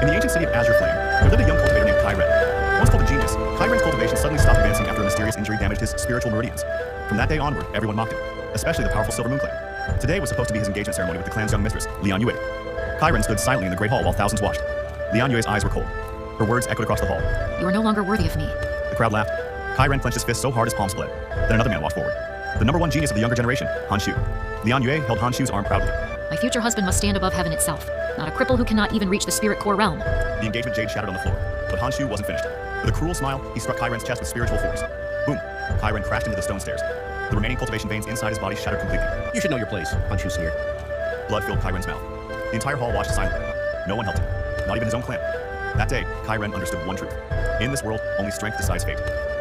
In the ancient city of Azure Flame, there lived a young cultivator named Ren. Once called a genius, Ren's cultivation suddenly stopped advancing after a mysterious injury damaged his spiritual meridians. From that day onward, everyone mocked him, especially the powerful Silver Moon clan. Today was supposed to be his engagement ceremony with the clan's young mistress, Lian Yue. Ren stood silently in the great hall while thousands watched. Lian Yue's eyes were cold. Her words echoed across the hall. You are no longer worthy of me. The crowd laughed. Ren clenched his fist so hard his palms bled. Then another man walked forward. The number one genius of the younger generation, Han Shu. Lian Yue held Han Shu's arm proudly. My future husband must stand above heaven itself, not a cripple who cannot even reach the spirit core realm. The engagement jade shattered on the floor, but Han Shu wasn't finished. With a cruel smile, he struck Ren's chest with spiritual force. Boom! Ren crashed into the stone stairs. The remaining cultivation veins inside his body shattered completely. You should know your place, Han Shu sneered. Blood filled Ren's mouth. The entire hall watched silently. No one helped him, not even his own clan. That day, Ren understood one truth. In this world, only strength decides fate.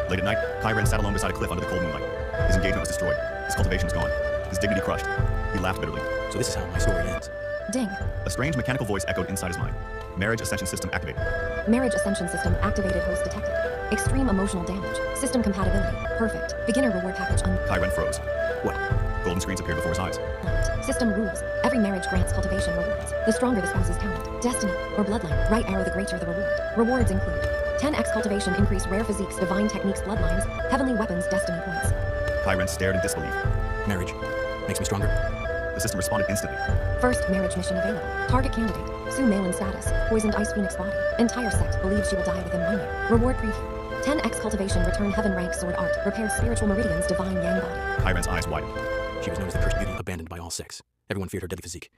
Late at night, Ren sat alone beside a cliff under the cold moonlight. His engagement was destroyed. His cultivation was gone. His dignity crushed. He laughed bitterly. So this is how my story ends. Ding. A strange mechanical voice echoed inside his mind. Marriage Ascension System activated. Marriage Ascension System activated. Host detected. Extreme emotional damage. System compatibility. Perfect. Beginner reward package Ren froze. What? Golden screens appeared before his eyes. System rules. Every marriage grants cultivation rewards. The stronger the spouse's talent, destiny, or bloodline, right arrow the greater the reward. Rewards include 10x cultivation increase, rare physiques, divine techniques, bloodlines, heavenly weapons, destiny points. Ren stared in disbelief. Marriage makes me stronger. The system responded instantly. First marriage mission available. Target candidate. Sue Malin status. Poisoned ice phoenix body. Entire sect believes she will die within 1 year. Reward preview. 10x cultivation return heaven rank sword art. Repairs spiritual meridians divine yang body. Ren's eyes widened. She was known as the cursed beauty, abandoned by all sects. Everyone feared her deadly physique.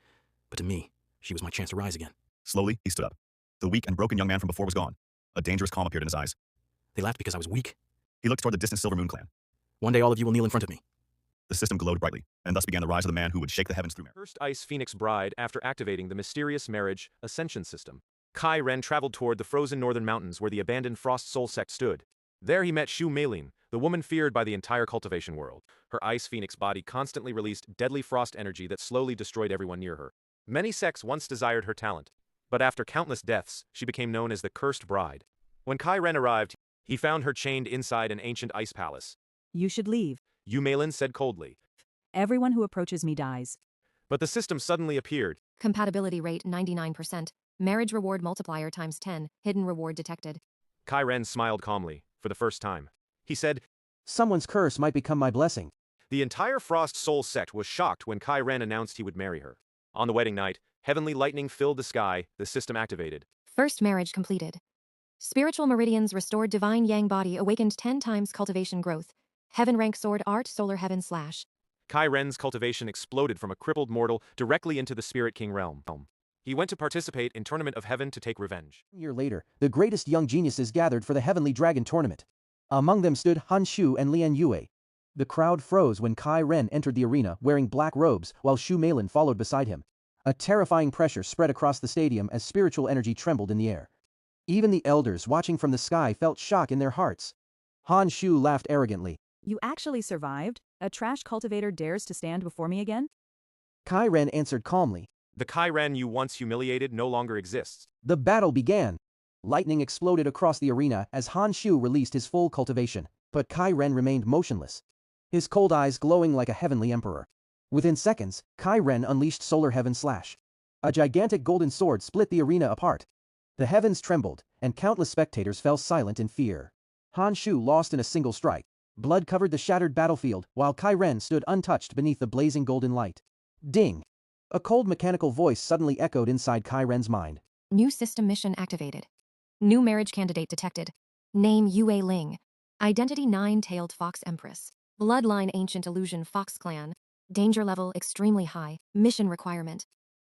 But to me, she was my chance to rise again. Slowly, he stood up. The weak and broken young man from before was gone. A dangerous calm appeared in his eyes. They laughed because I was weak. He looked toward the distant Silver Moon clan. One day all of you will kneel in front of me. The system glowed brightly, and thus began the rise of the man who would shake the heavens through marriage. First Ice Phoenix bride after activating the mysterious Marriage Ascension System. Ren traveled toward the frozen northern mountains where the abandoned Frost Soul sect stood. There he met Shu Malin, the woman feared by the entire cultivation world. Her Ice Phoenix body constantly released deadly frost energy that slowly destroyed everyone near her. Many sects once desired her talent, but after countless deaths, she became known as the Cursed Bride. When Ren arrived, he found her chained inside an ancient ice palace. You should leave. Yu Malin said coldly. Everyone who approaches me dies. But the system suddenly appeared. Compatibility rate 99%. Marriage reward multiplier times 10. Hidden reward detected. Ren smiled calmly, for the first time. He said, Someone's curse might become my blessing. The entire Frost Soul sect was shocked when Ren announced he would marry her. On the wedding night, heavenly lightning filled the sky, the system activated. First marriage completed. Spiritual meridians restored, divine yang body awakened 10 times cultivation growth. Heaven rank sword art solar heaven slash. Ren's cultivation exploded from a crippled mortal directly into the Spirit King realm. He went to participate in Tournament of Heaven to take revenge. 1 year later, the greatest young geniuses gathered for the Heavenly Dragon Tournament. Among them stood Han Shu and Lian Yue. The crowd froze when Ren entered the arena wearing black robes while Shu Malin followed beside him. A terrifying pressure spread across the stadium as spiritual energy trembled in the air. Even the elders watching from the sky felt shock in their hearts. Han Shu laughed arrogantly. You actually survived? A trash cultivator dares to stand before me again? Ren answered calmly. The Ren you once humiliated no longer exists. The battle began. Lightning exploded across the arena as Han Shu released his full cultivation, but Ren remained motionless, his cold eyes glowing like a heavenly emperor. Within seconds, Ren unleashed Solar Heaven Slash. A gigantic golden sword split the arena apart. The heavens trembled, and countless spectators fell silent in fear. Han Shu lost in a single strike. Blood covered the shattered battlefield, while Ren stood untouched beneath the blazing golden light. Ding! A cold mechanical voice suddenly echoed inside Ren's mind. New system mission activated. New marriage candidate detected. Name Yue Ling. Identity 9-tailed fox empress. Bloodline ancient illusion fox clan. Danger level extremely high. Mission requirement.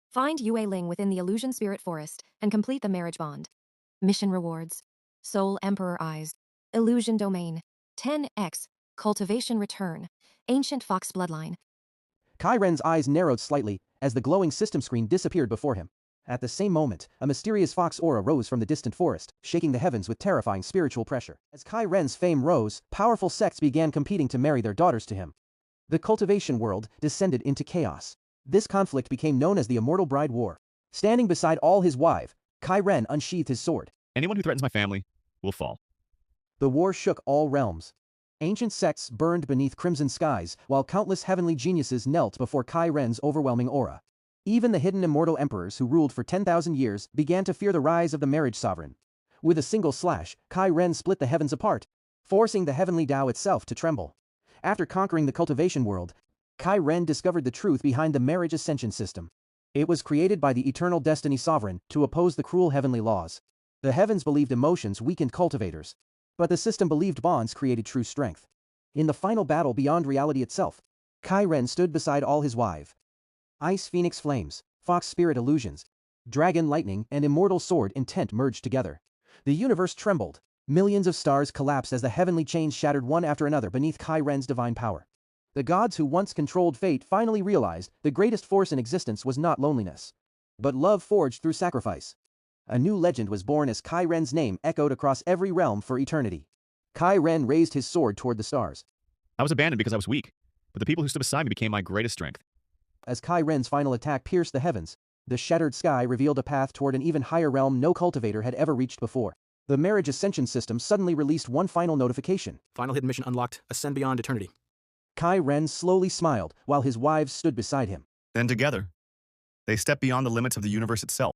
Find Yue Ling within the illusion spirit forest and complete the marriage bond. Mission rewards. Soul Emperor Eyes. Illusion domain. 10x. Cultivation return. Ancient fox bloodline. Ren's eyes narrowed slightly as the glowing system screen disappeared before him. At the same moment, a mysterious fox aura rose from the distant forest, shaking the heavens with terrifying spiritual pressure. As Ren's fame rose, powerful sects began competing to marry their daughters to him. The cultivation world descended into chaos. This conflict became known as the Immortal Bride War. Standing beside all his wife, Ren unsheathed his sword. Anyone who threatens my family will fall. The war shook all realms. Ancient sects burned beneath crimson skies, while countless heavenly geniuses knelt before Ren's overwhelming aura. Even the hidden immortal emperors who ruled for 10,000 years began to fear the rise of the marriage sovereign. With a single slash, Kai Ren split the heavens apart, forcing the heavenly Tao itself to tremble. After conquering the cultivation world, Kai Ren discovered the truth behind the Marriage Ascension System. It was created by the eternal destiny sovereign to oppose the cruel heavenly laws. The heavens believed emotions weakened cultivators, but the system believed bonds created true strength. In the final battle beyond reality itself, Kai Ren stood beside all his wive. Ice Phoenix Flames, Fox Spirit Illusions, Dragon Lightning and Immortal Sword Intent merged together. The universe trembled. Millions of stars collapsed as the heavenly chains shattered one after another beneath Kai Ren's divine power. The gods who once controlled fate finally realized the greatest force in existence was not loneliness, but love forged through sacrifice. A new legend was born as Kai Ren's name echoed across every realm for eternity. Kai Ren raised his sword toward the stars. I was abandoned because I was weak, but the people who stood beside me became my greatest strength. As Kai Ren's final attack pierced the heavens, the shattered sky revealed a path toward an even higher realm no cultivator had ever reached before. The Marriage Ascension System suddenly released one final notification. Final hidden mission unlocked. Ascend beyond eternity. Kai Ren slowly smiled while his wives stood beside him. Then together, they stepped beyond the limits of the universe itself.